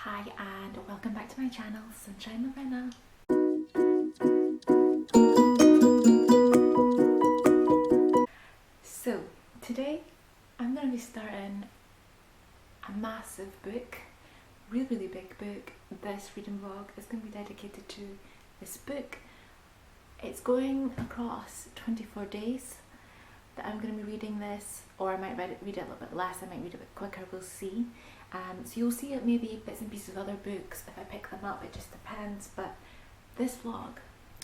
Hi and welcome back to my channel, Sunshine Lorena. So today I'm going to be starting a massive book, really big book. This reading vlog is going to be dedicated to this book. It's going across 24 days that I'm going to be reading this, or I might read it a little bit less, I might read it a bit quicker, we'll see. So you'll see it maybe bits and pieces of other books if I pick them up, it just depends. But this vlog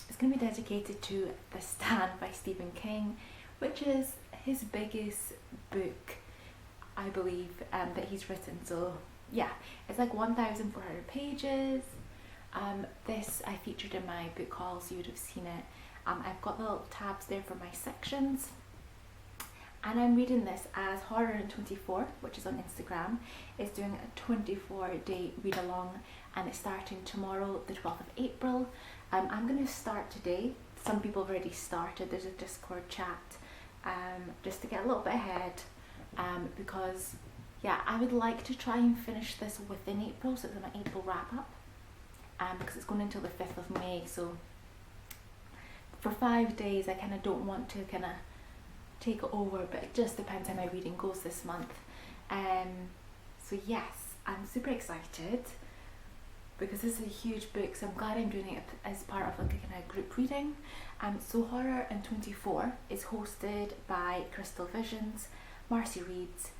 is going to be dedicated to The Stand by Stephen King, which is his biggest book, I believe, that he's written. So yeah, it's like 1,400 pages. This I featured in my book haul, so you would have seen it. I've got the little tabs there for my sections. And I'm reading this as Horror in 24, which is on Instagram. It's doing a 24-day read along, and it's starting tomorrow, the 12th of April. I'm going to start today. Some people have already started. There's a Discord chat, just to get a little bit ahead, because yeah, I would like to try and finish this within April, so it's my April wrap up, because it's going until the 5th of May. So for 5 days, I kind of don't want to kind of take it over, but it just depends how my reading goes this month. So yes, I'm super excited because this is a huge book, so I'm glad I'm doing it as part of like a kind of group reading. So Horror in 24 is hosted by Crystal Visions, Marcy Reeds,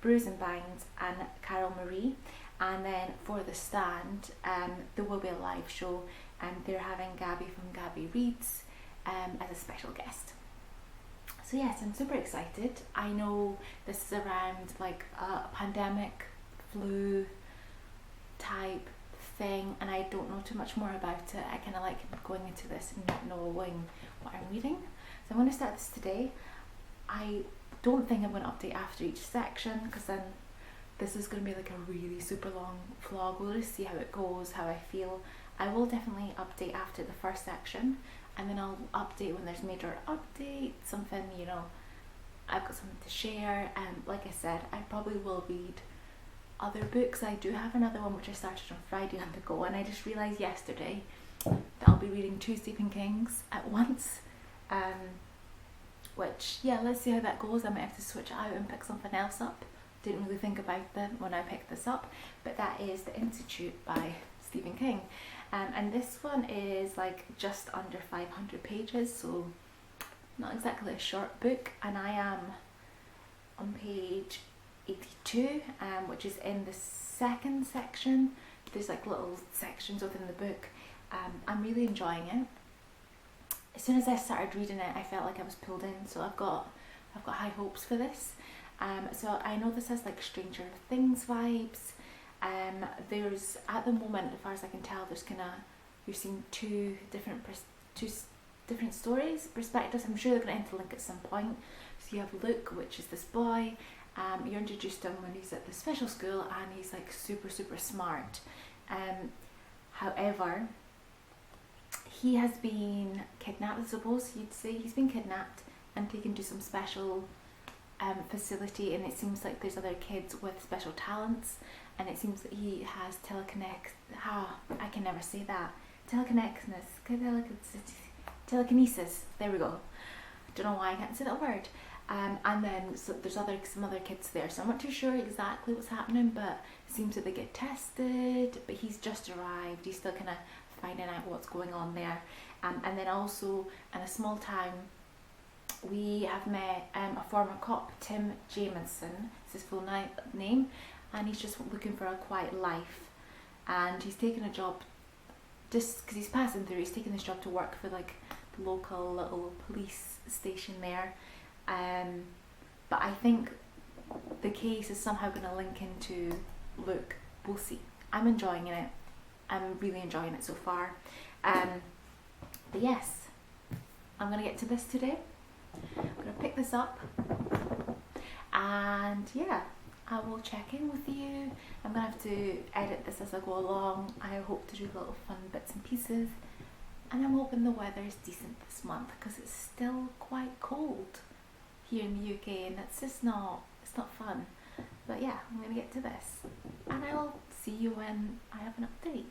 Bruise and Binds and Carol Marie. And then for The Stand, there will be a live show, and they're having Gabby from Gabby Reads as a special guest. So yes, I'm super excited. I know this is around like a pandemic, flu type thing, and I don't know too much more about it. I kind of like going into this and not knowing what I'm reading. So I'm going to start this today. I don't think I'm going to update after each section, because then this is going to be like a really super long vlog. We'll just see how it goes, how I feel. I will definitely update after the first section, and then I'll update when there's major update, something, you know, I've got something to share. Like I said, I probably will read other books. I do have another one which I started on Friday on the go, and I just realised yesterday that I'll be reading 2 Stephen Kings at once, which, yeah, let's see how that goes. I might have to switch it out and pick something else up. Didn't really think about them when I picked this up, but that is The Institute by Stephen King. And this one is like just under 500 pages, so not exactly a short book. And I am on page 82, which is in the second section. There's like little sections within the book. I'm really enjoying it. As soon as I started reading it, I felt like I was pulled in, so I've got high hopes for this. So I know this has like Stranger Things vibes. There's, at the moment, as far as I can tell, there's you're seeing two different stories, perspectives. I'm sure they're going to interlink at some point. So you have Luke, which is this boy. You're introduced to him when he's at the special school, and he's like super smart. However, he has been kidnapped, I suppose you'd say. He's been kidnapped and taken to some special facility, and it seems like there's other kids with special talents, and it seems that he has I can never say that. Telekinesis. There we go. I don't know why I can't say that word. And then so there's some other kids there, so I'm not too sure exactly what's happening, but it seems that they get tested, but he's just arrived. He's still kind of finding out what's going on there. And then also in a small town, we have met a former cop, Tim Jamison, it's his full name, and he's just looking for a quiet life, and he's taken a job just because he's passing through. He's taken this job to work for like the local little police station there, but I think the case is somehow going to link into Luke. We'll see. I'm enjoying it. I'm really enjoying it so far. But yes, I'm going to get to this today. I'm going to pick this up, and yeah, I will check in with you. I'm going to have to edit this as I go along. I hope to do little fun bits and pieces, and I'm hoping the weather is decent this month, because it's still quite cold here in the UK, and it's not fun. But yeah, I'm going to get to this. and I will see you when I have an update.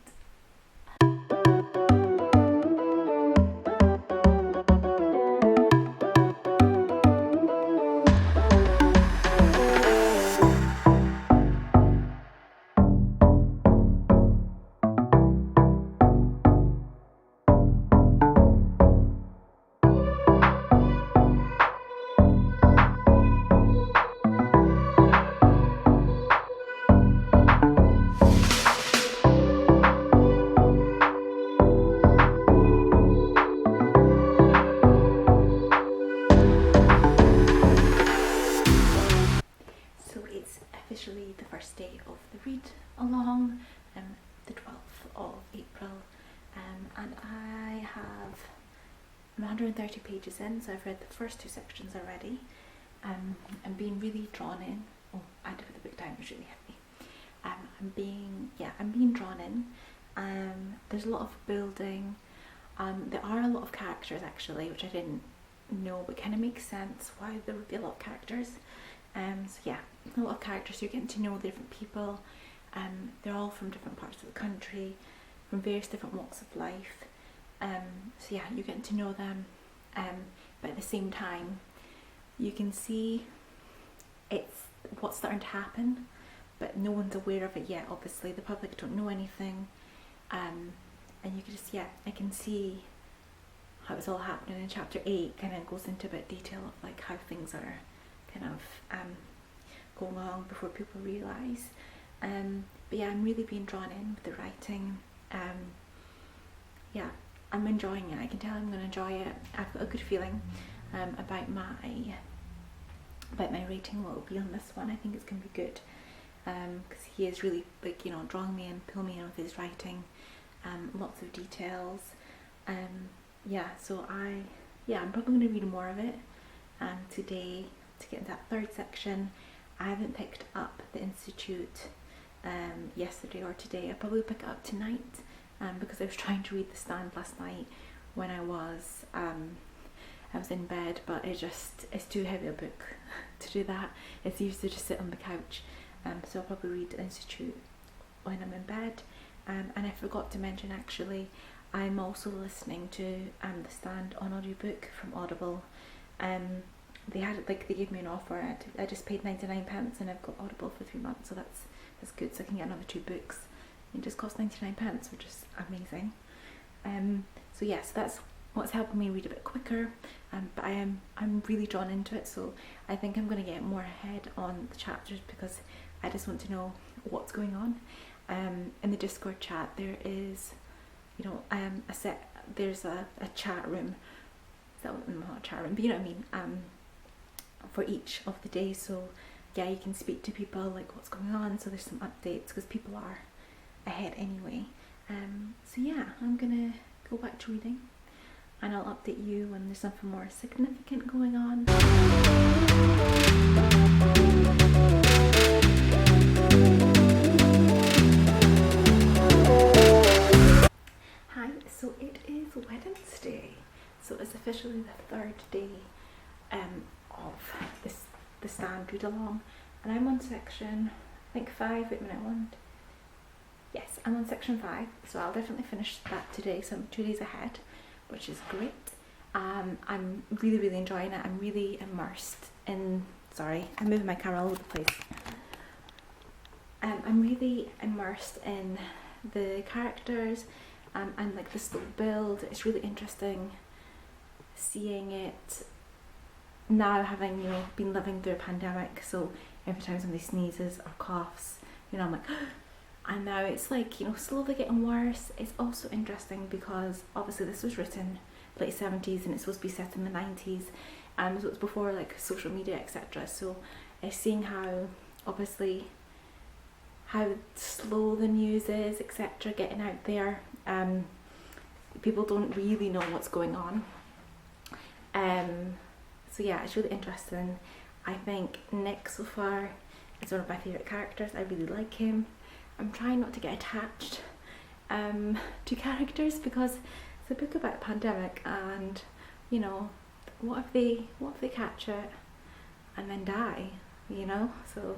So it's officially the first day of the read along, the 12th of April, and I'm 130 pages in, so I've read the first 2 sections already. I'm being really drawn in. Oh, I did put the book down, it was really heavy. I'm being drawn in. There's a lot of building. There are a lot of characters actually, which I didn't know, but kind of makes sense why there would be a lot of characters. So yeah, a lot of characters. You're getting to know the different people. They're all from different parts of the country, from various different walks of life. So yeah, you're getting to know them. But at the same time, you can see it's what's starting to happen, but no one's aware of it yet. Obviously, the public don't know anything. And you can just, I can see how it's all happening in chapter 8. Kind of goes into a bit of detail of like how things are kind of going along before people realise. But yeah, I'm really being drawn in with the writing. Yeah, I'm enjoying it. I can tell I'm going to enjoy it. I've got a good feeling about my rating, what will be on this one. I think it's going to be good, because he is really like, you know, drawing me in, pulling me in with his writing. Lots of details. So I'm probably going to read more of it today to get into that 3rd section. I haven't picked up the Institute yesterday or today. I'll probably pick it up tonight, because I was trying to read The Stand last night when I was in bed, but it's too heavy a book to do that. It's easier to just sit on the couch. So I'll probably read The Institute when I'm in bed. And I forgot to mention actually, I'm also listening to The Stand on audiobook from Audible. They gave me an offer. I just paid 99 pence and I've got Audible for 3 months, so that's good. So I can get another 2 books. It just costs 99 pence, which is amazing. So yes, that's what's helping me read a bit quicker. But I'm really drawn into it, so I think I'm going to get more ahead on the chapters because I just want to know what's going on. In the Discord chat there is, there's a chat room. Not a chat room, but you know what I mean. For each of the days, so yeah, you can speak to people like what's going on. So there's some updates because people are ahead anyway. So yeah, I'm gonna go back to reading, and I'll update you when there's something more significant going on. Hi, so it is Wednesday, so it's officially the 3rd day of the Stand read along, and I'm on section, I think 5. Wait a minute, yes, I'm on section 5, so I'll definitely finish that today, so I'm 2 days ahead, which is great. I'm really enjoying it. I'm really immersed in, sorry, I'm moving my camera all over the place. I'm really immersed in the characters and like the slow build. It's really interesting seeing it now, having been living through a pandemic. So every time somebody sneezes or coughs, I'm like and now it's like slowly getting worse. It's also interesting because obviously this was written late 70s and it's supposed to be set in the 90s, so it's before like social media, etc. So seeing how obviously how slow the news is, etc., getting out there. People don't really know what's going on. So yeah, it's really interesting. I think Nick so far is one of my favourite characters. I really like him. I'm trying not to get attached to characters because it's a book about a pandemic, and what if they catch it and then die, so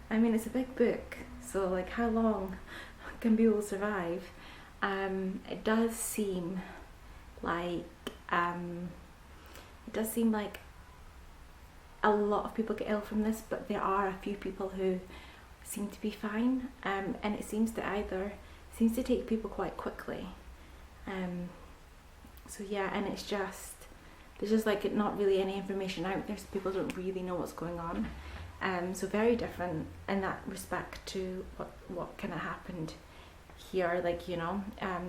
I mean, it's a big book, so like how long can people survive? It does seem like a lot of people get ill from this, but there are a few people who seem to be fine, and it seems to take people quite quickly. So yeah, and there's just like not really any information out there, so people don't really know what's going on. So very different in that respect to what kind of happened here, like, you know,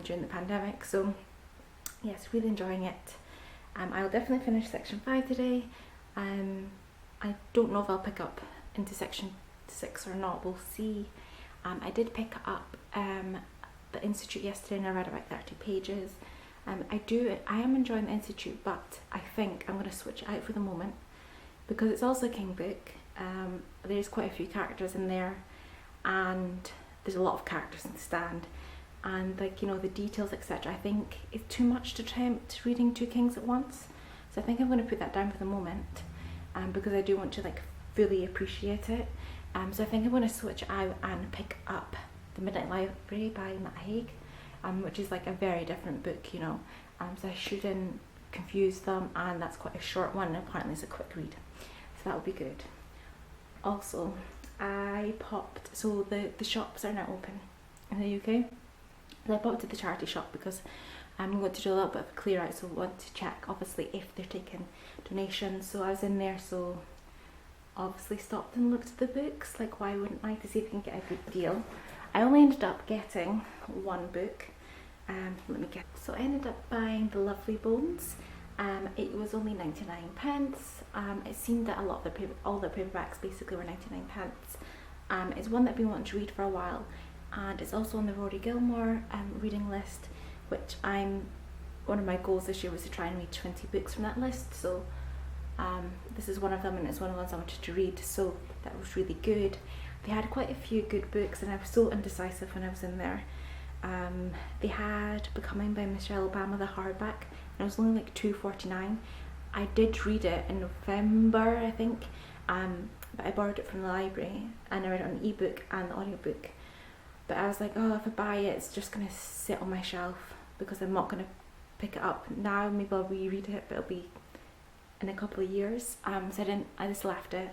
during the pandemic. So yes, really enjoying it. I'll definitely finish section 5 today. I don't know if I'll pick up into section 6 or not, we'll see. I did pick up the Institute yesterday and I read about 30 pages. I am enjoying the Institute, but I think I'm going to switch it out for the moment because it's also a King book. There's quite a few characters in there, and there's a lot of characters in the stand, and like, you know, the details, etc. I think it's too much to attempt reading 2 Kings at once, so I think I'm going to put that down for the moment, because I do want to like fully appreciate it. So I think I'm going to switch out and pick up The Midnight Library by Matt Haig, which is like a very different book, you know, so I shouldn't confuse them, and that's quite a short one, and apparently it's a quick read, so that will be good. Also, so the shops are now open in the UK, so I popped to the charity shop because I'm going to do a little bit of a clear out, so I want to check obviously if they're taking donations. So I was in there, so obviously stopped and looked at the books, like why wouldn't I, to see if I can get a good deal. I only ended up getting 1 book. So I ended up buying The Lovely Bones. It was only 99p. It seemed that all the paperbacks basically were 99p. It's one that I've been wanting to read for a while, and it's also on the Rory Gilmore reading list, which one of my goals this year was to try and read 20 books from that list. So this is one of them, and it's one of the ones I wanted to read, so that was really good. They had quite a few good books, and I was so indecisive when I was in there. They had Becoming by Michelle Obama, the hardback, and it was only like $2.49. I did read it in November, I think, but I borrowed it from the library and I read it on ebook and the audiobook. But I was like, oh, if I buy it, it's just going to sit on my shelf because I'm not going to pick it up now. Maybe I'll reread it, but it'll be in a couple of years. So I just left it.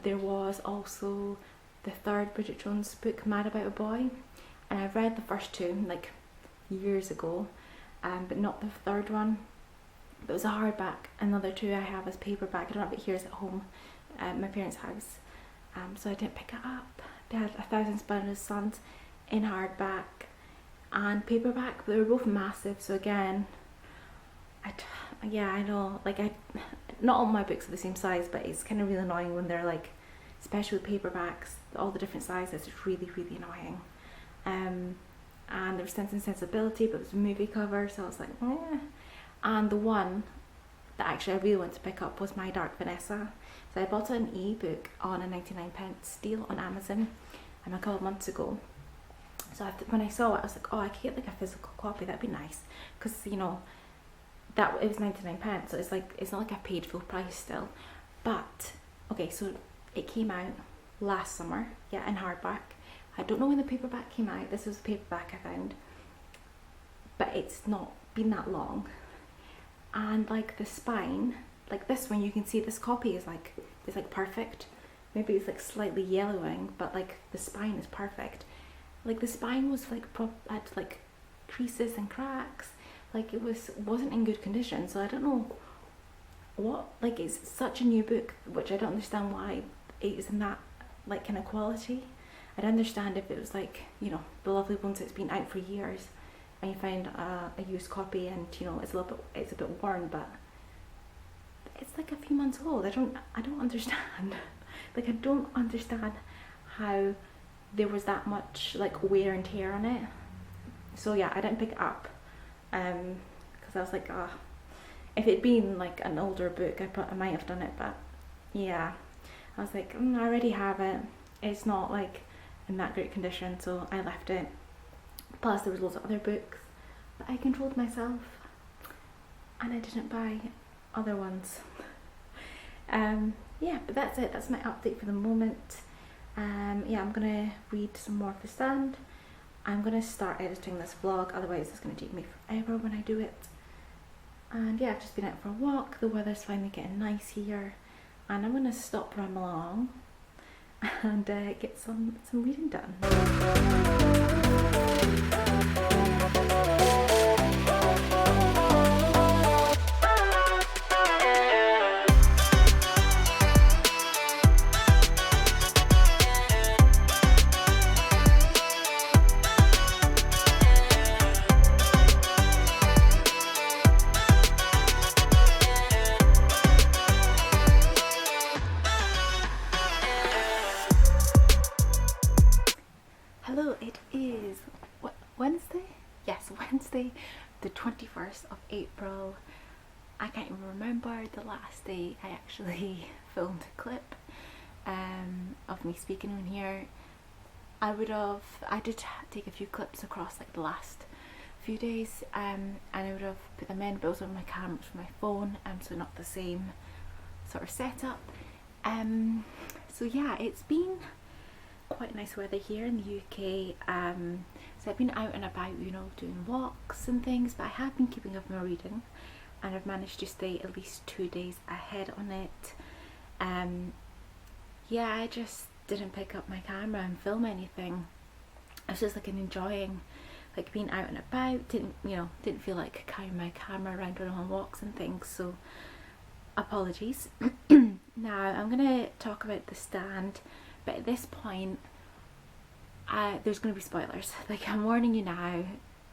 There was also the 3rd Bridget Jones book, Mad About a Boy, and I've read the first 2 like years ago, but not the 3rd one. But it was a hardback, and the other 2 I have as paperback. I don't have it here, it's at home at my parents' house, so I didn't pick it up. They had 1,000 Splendid Suns in hardback and paperback, but they were both massive, so again, I know, like, not all my books are the same size, but it's kind of really annoying when they're like, especially with paperbacks, all the different sizes, it's really, really annoying. And there was Sense and Sensibility, but it was a movie cover, so I was like, eh. And the one that actually I really wanted to pick up was My Dark Vanessa. So I bought it an ebook on a 99p deal on Amazon a couple of months ago. So when I saw it, I was like, oh, I could get like a physical copy, that'd be nice, because, you know, that it was 99p, so it's not like I paid full price still. But okay, so it came out last summer, yeah, in hardback. I don't know when the paperback came out. This was the paperback I found, but it's not been that long. And like the spine, like this one, you can see this copy is like, it's like perfect. Maybe it's like slightly yellowing, but like the spine is perfect. Like the spine was like had like creases and cracks. Like it wasn't in good condition. So I don't know what, like, it's such a new book, which I don't understand why it is in that like kind of quality. I'd understand if it was like, you know, The Lovely Bones that's been out for years and you find a used copy and, you know, it's a bit worn, but it's like a few months old. I don't understand. Like, I don't understand how there was that much like wear and tear on it. So yeah, I didn't pick it up because I was like, if it'd been like an older book, I might have done it, but yeah, I was like, I already have it. It's not like in that great condition, so I left it. Plus there was loads of other books, but I controlled myself and I didn't buy other ones. Yeah, but that's it. That's my update for the moment. Yeah, I'm gonna read some more of The Stand. I'm gonna start editing this vlog, otherwise it's gonna take me forever when I do it. And yeah, I've just been out for a walk. The weather's finally getting nice here, and I'm gonna stop rambling along and get some reading done. Hello, it is Wednesday? Yes, Wednesday, the 21st of April. I can't even remember the last day I actually filmed a clip of me speaking in here. I did take a few clips across like the last few days, and I would have put them in, but also on my camera from my phone, so not the same sort of setup. So yeah, it's been quite nice weather here in the UK, so I've been out and about, you know, doing walks and things, but I have been keeping up my reading, and I've managed to stay at least 2 days ahead on it. Yeah, I just didn't pick up my camera and film anything. I was just like enjoying like being out and about, didn't feel like carrying my camera around when I'm on walks and things, so apologies. Now I'm gonna talk about The Stand, but at this point there's going to be spoilers. Like, I'm warning you now,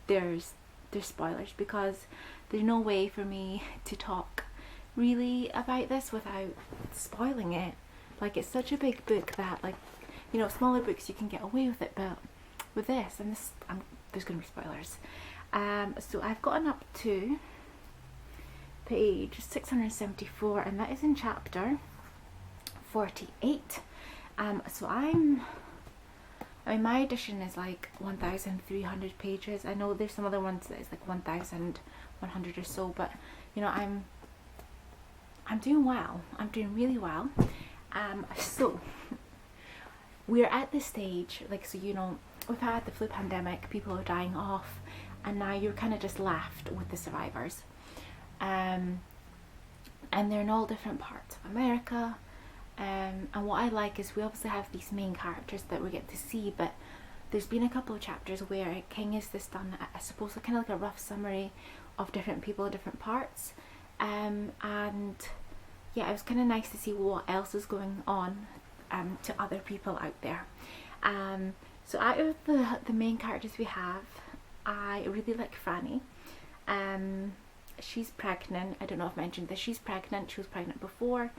there's spoilers, because there's no way for me to talk really about this without spoiling it. Like, it's such a big book that, like, you know, smaller books you can get away with it, but with this, there's going to be spoilers. So I've gotten up to page 674, and that is in chapter 48. So my edition is like 1,300 pages. I know there's some other ones that is like 1,100 or so, but you know, I'm doing well. I'm doing really well. So we're at this stage, like, so you know, we've had the flu pandemic, people are dying off, and now you're kind of just left with the survivors. And they're in all different parts of America. And what I like is we obviously have these main characters that we get to see, but there's been a couple of chapters where King has this done, I suppose, kind of like a rough summary of different people in different parts. And yeah, it was kind of nice to see what else is going on to other people out there. So out of the main characters we have, I really like Franny. She's pregnant. I don't know if I mentioned this. She's pregnant. She was pregnant before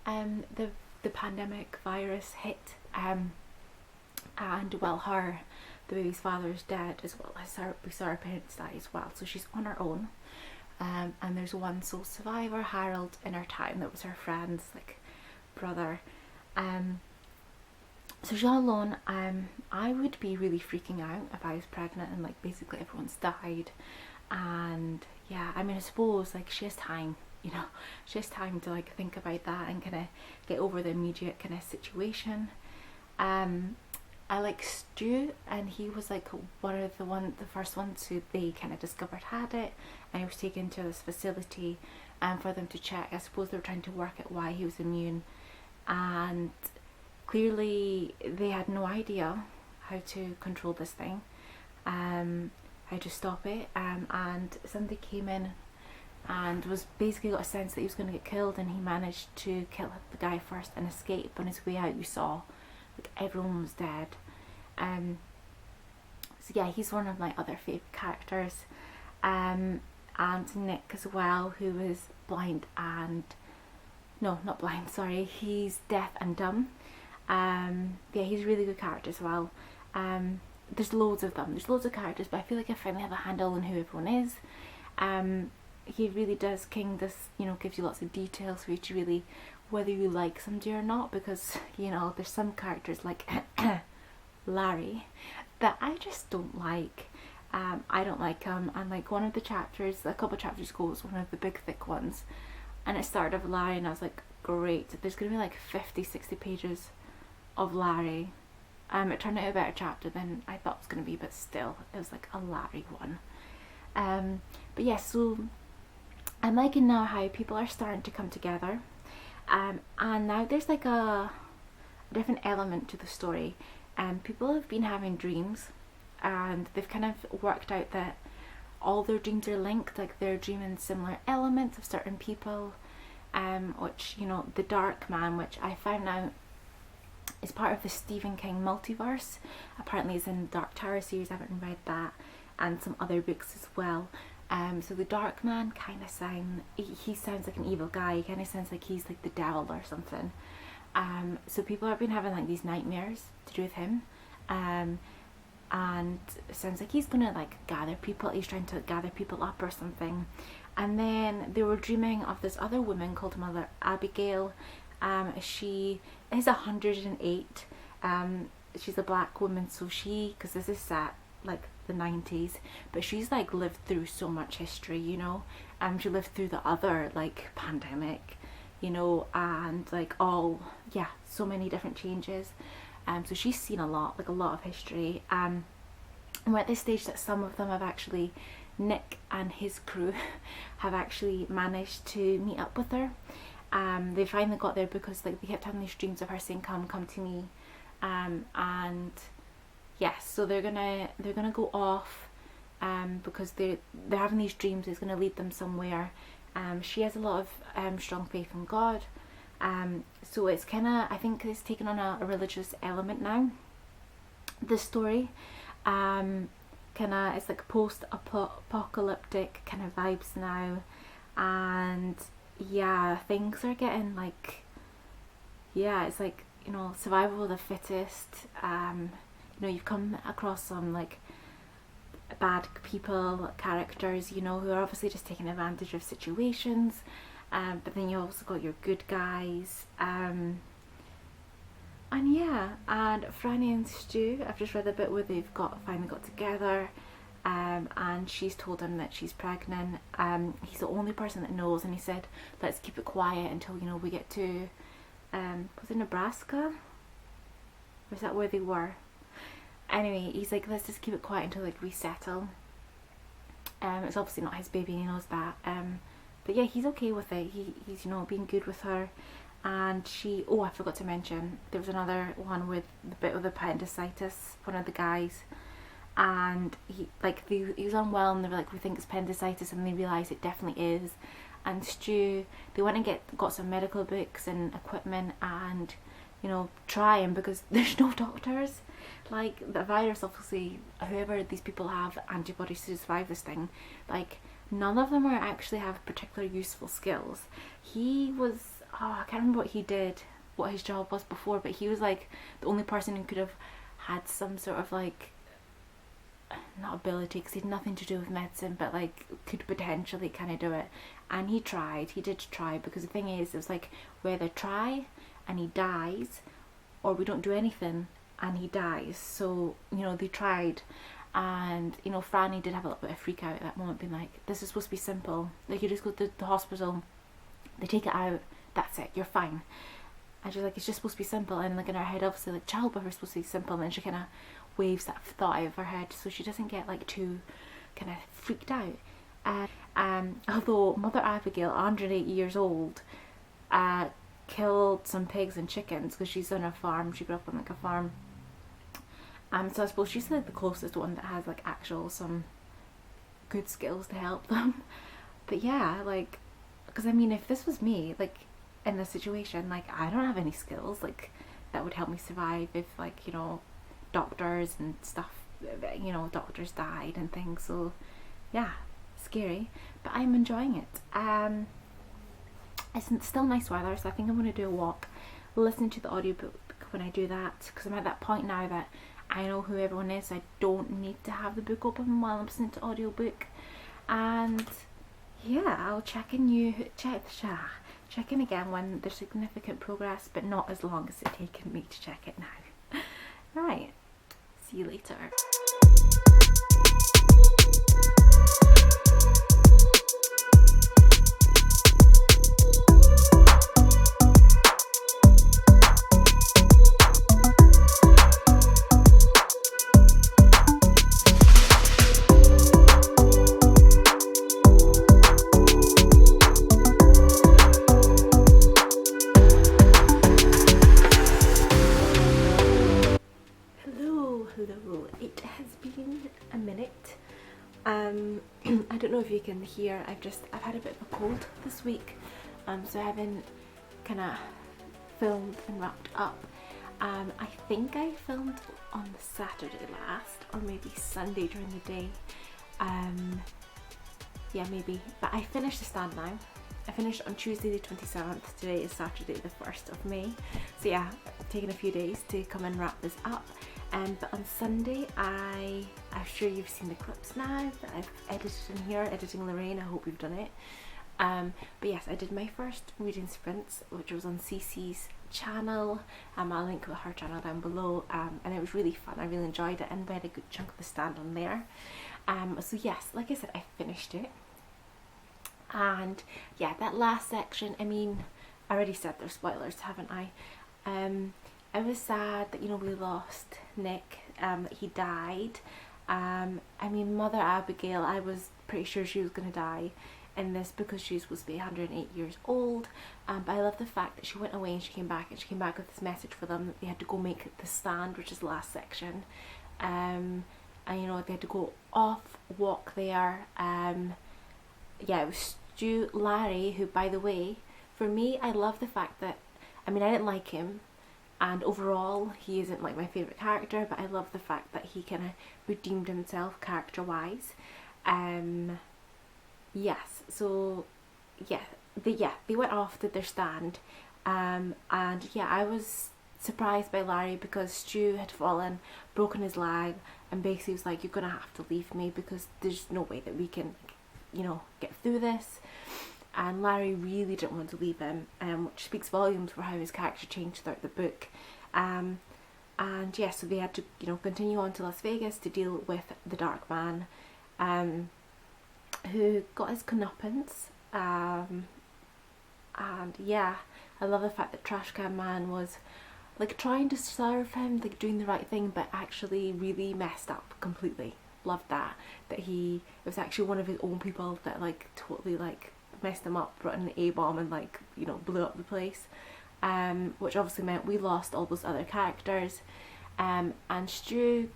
the pandemic virus hit, and well, the baby's father is dead, as well as we saw her parents die as well, so she's on her own. And there's one sole survivor, Harold, in her town, that was her friend's like brother. So she's all alone. I would be really freaking out if I was pregnant and like basically everyone's died. And yeah, I mean, I suppose like she has time, you know, she has time to like think about that and kind of get over the immediate kind of situation. I like Stu, and he was like one of the first ones who they kind of discovered had it, and he was taken to this facility for them to check. I suppose they were trying to work out why he was immune, and clearly they had no idea how to control this thing, how to stop it, and somebody came in and was basically got a sense that he was going to get killed, and he managed to kill the guy first and escape. On his way out, you saw like everyone was dead. So yeah, he's one of my other favourite characters. And Nick as well, who is blind and no, not blind, sorry, he's deaf and dumb. Yeah, he's a really good character as well. There's loads of them, there's loads of characters, but I feel like I finally have a handle on who everyone is. He really does, King does, you know, gives you lots of details for you to really, whether you like somebody or not, because, you know, there's some characters like Larry that I just don't like. I don't like him, and like one of the chapters, a couple of chapters ago, was one of the big thick ones, and it started with Larry, and I was like, great, there's gonna be like 50-60 pages of Larry. It turned out a better chapter than I thought it was going to be, but still, it was like a Larry one. But yeah, so I'm liking now how people are starting to come together, and now there's like a different element to the story. People have been having dreams, and they've kind of worked out that all their dreams are linked, like they're dreaming similar elements of certain people, which, you know, the Dark Man, which I found out is part of the Stephen King multiverse. Apparently it's in the Dark Tower series, I haven't read that, and some other books as well. So the Dark Man kind of he sounds like an evil guy. He kind of sounds like he's like the devil or something. So people have been having like these nightmares to do with him, and it sounds like he's gonna like gather people. He's trying to gather people up or something. And then they were dreaming of this other woman called Mother Abigail. She is 108. She's a black woman, so because this is set like the 90s, but she's like lived through so much history, you know. She lived through the other like pandemic, you know, and like so many different changes. So she's seen a lot of history. And we're at this stage that some of them have actually, Nick and his crew have actually managed to meet up with her. They finally got there because like they kept having these dreams of her saying, come to me, and yes, so they're gonna go off, because they're having these dreams. It's gonna lead them somewhere. She has a lot of strong faith in God, so it's kind of, I think it's taken on a religious element now, this story. It's like post-apocalyptic kind of vibes now, and yeah, things are getting like, it's like, you know, survival of the fittest. You know, you've come across some like bad characters, you know, who are obviously just taking advantage of situations, but then you also got your good guys, and Franny and Stu, I've just read the bit where they've finally got together, and she's told him that she's pregnant. He's the only person that knows, and he said, let's keep it quiet until, you know, we get to was it Nebraska, or is that where they were? Anyway, he's like, let's just keep it quiet until like we settle. It's obviously not his baby, and he knows that, but yeah, he's okay with it. He's, you know, being good with her. And I forgot to mention, there was another one with the bit with appendicitis, one of the guys, and he was unwell, and they were like, we think it's appendicitis, and they realised it definitely is. And Stu, they went and got some medical books and equipment, and, you know, trying, because there's no doctors. Like, the virus, obviously, whoever these people have antibodies to survive this thing, like, none of them actually have particular useful skills. He was, I can't remember what he did, what his job was before, but he was like the only person who could have had some sort of like, not ability, because he had nothing to do with medicine, but like could potentially kind of do it. And he did try, because the thing is, it was like, we either try and he dies, or we don't do anything and he dies. So, you know, they tried, and, you know, Franny did have a little bit of freak out at that moment, being like, this is supposed to be simple, like, you just go to the hospital, they take it out, that's it, you're fine. And she's like, it's just supposed to be simple. And like in her head, obviously, like, childbirth is supposed to be simple, and then she kind of waves that thought out of her head so she doesn't get like too kind of freaked out. Although Mother Abigail, 108 years old, killed some pigs and chickens, because she's on a farm, she grew up on like a farm. So I suppose she's like the closest one that has like actual some good skills to help them. But yeah, like, because I mean, if this was me, like, in this situation, like, I don't have any skills like that would help me survive if, like, you know, doctors and stuff, you know, doctors died and things. So yeah, scary, but I'm enjoying it. It's still nice weather, so I think I'm going to do a walk, listen to the audiobook when I do that, because I'm at that point now that I know who everyone is. I don't need to have the book open while I'm listening to audiobook. And yeah, I'll check in again when there's significant progress, but not as long as it's taken me to check it now. Right, see you later. hello. It has been a minute. I don't know if you can hear, I've had a bit of a cold this week, so I haven't kind of filmed and wrapped up. I think I filmed on Saturday last, or maybe Sunday during the day. Yeah, maybe, but I finished the stand now. I finished on Tuesday the 27th, today is Saturday the 1st of May. So yeah, taking a few days to come and wrap this up. But on Sunday, I'm sure you've seen the clips now that I've edited in here, editing Lorena, I hope you've done it. But yes, I did my first reading sprints, which was on Cece's channel. I'll link her channel down below, and it was really fun. I really enjoyed it, and we had a good chunk of the stand on there. So yes, like I said, I finished it. And yeah, that last section, I mean, I already said there's spoilers, haven't I? I was sad that, you know, we lost Nick, that he died. I mean, Mother Abigail, I was pretty sure she was going to die in this because she was supposed to be 108 years old. But I love the fact that she went away and she came back, with this message for them that they had to go make the stand, which is the last section. And you know, they had to go off, walk there. Yeah, it was Stu Larry, who, by the way, for me, I love the fact that, I mean, I didn't like him, and overall he isn't like my favourite character, but I love the fact that he kind of redeemed himself character wise. Yes, so yeah, they went off, did their stand, and yeah, I was surprised by Larry because Stu had fallen, broken his leg, and basically was like, you're gonna have to leave me because there's no way that we can, you know, get through this. And Larry really didn't want to leave him, which speaks volumes for how his character changed throughout the book. And yeah, so they had to, you know, continue on to Las Vegas to deal with the Dark Man, who got his comeuppance. And yeah, I love the fact that Trash Can Man was like trying to serve him, like doing the right thing, but actually really messed up completely. Loved that it was actually one of his own people that like totally like messed him up, brought in an A-bomb and like, you know, blew up the place, which obviously meant we lost all those other characters. And Stu,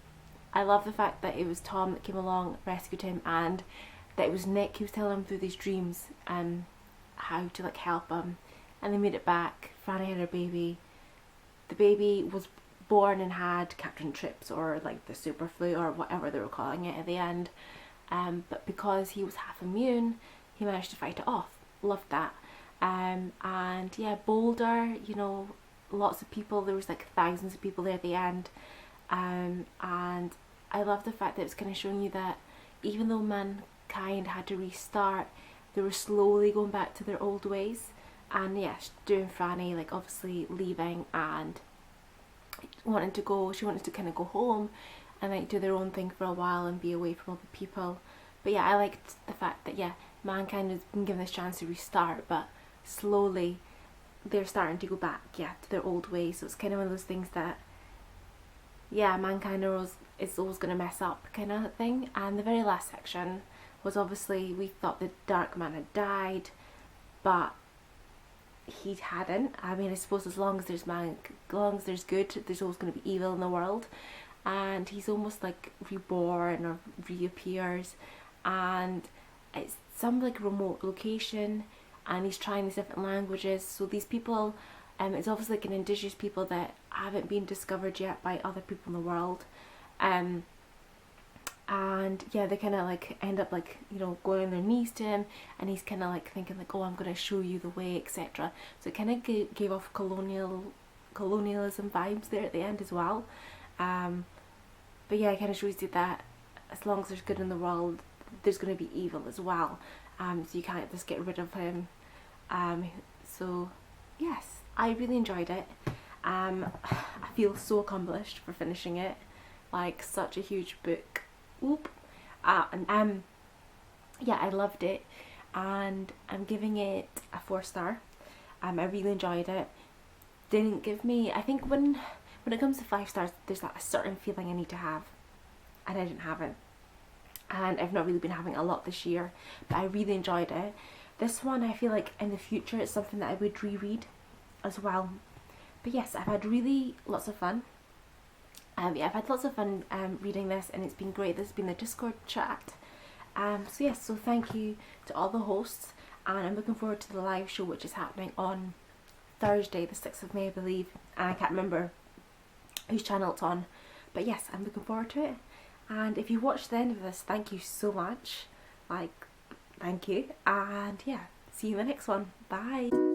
I love the fact that it was Tom that came along, rescued him, and that it was Nick who was telling him through these dreams how to like help him, and they made it back. Franny had her baby. The baby was born and had Captain Trips, or like the super flu, or whatever they were calling it at the end, but because he was half immune, he managed to fight it off. Loved that. And yeah, Boulder, you know, lots of people, there was like thousands of people there at the end, and I love the fact that it's kind of showing you that even though mankind had to restart, they were slowly going back to their old ways. And yes, doing Franny, like obviously leaving and wanting to go, she wanted to kind of go home and like do their own thing for a while and be away from other people. But yeah, I liked the fact that yeah, mankind has been given this chance to restart, but slowly they're starting to go back, yeah, to their old ways. So it's kind of one of those things that, yeah, mankind is always going to mess up kind of thing. And the very last section was obviously, we thought the Dark Man had died, but he hadn't. I mean, I suppose as long as there's good, there's always going to be evil in the world, and he's almost like reborn or reappears, and it's some like remote location, and he's trying these different languages. So these people, it's obviously like an indigenous people that haven't been discovered yet by other people in the world, and yeah, they kind of like end up like, you know, going on their knees to him, and he's kind of like thinking like, oh, I'm going to show you the way, etc. So it kind of gave off colonialism vibes there at the end as well. But yeah, it kind of shows you that as long as there's good in the world, there's going to be evil as well. So you can't just get rid of him. So yes, I really enjoyed it. I feel so accomplished for finishing it. Like, such a huge book. Oop. And yeah, I loved it, and I'm giving it a 4-star. I really enjoyed it. Didn't give me, I think when it comes to 5 stars, there's that a certain feeling I need to have, and I didn't have it. And I've not really been having a lot this year, but I really enjoyed it. This one, I feel like in the future it's something that I would reread as well. But yes, I've had really lots of fun. Yeah, I've had lots of fun reading this, and it's been great. This has been the Discord chat. So yes, so thank you to all the hosts, and I'm looking forward to the live show, which is happening on Thursday the 6th of May, I believe, and I can't remember whose channel it's on, but yes, I'm looking forward to it. And if you watched the end of this, thank you so much, like, thank you, and yeah, see you in the next one. Bye.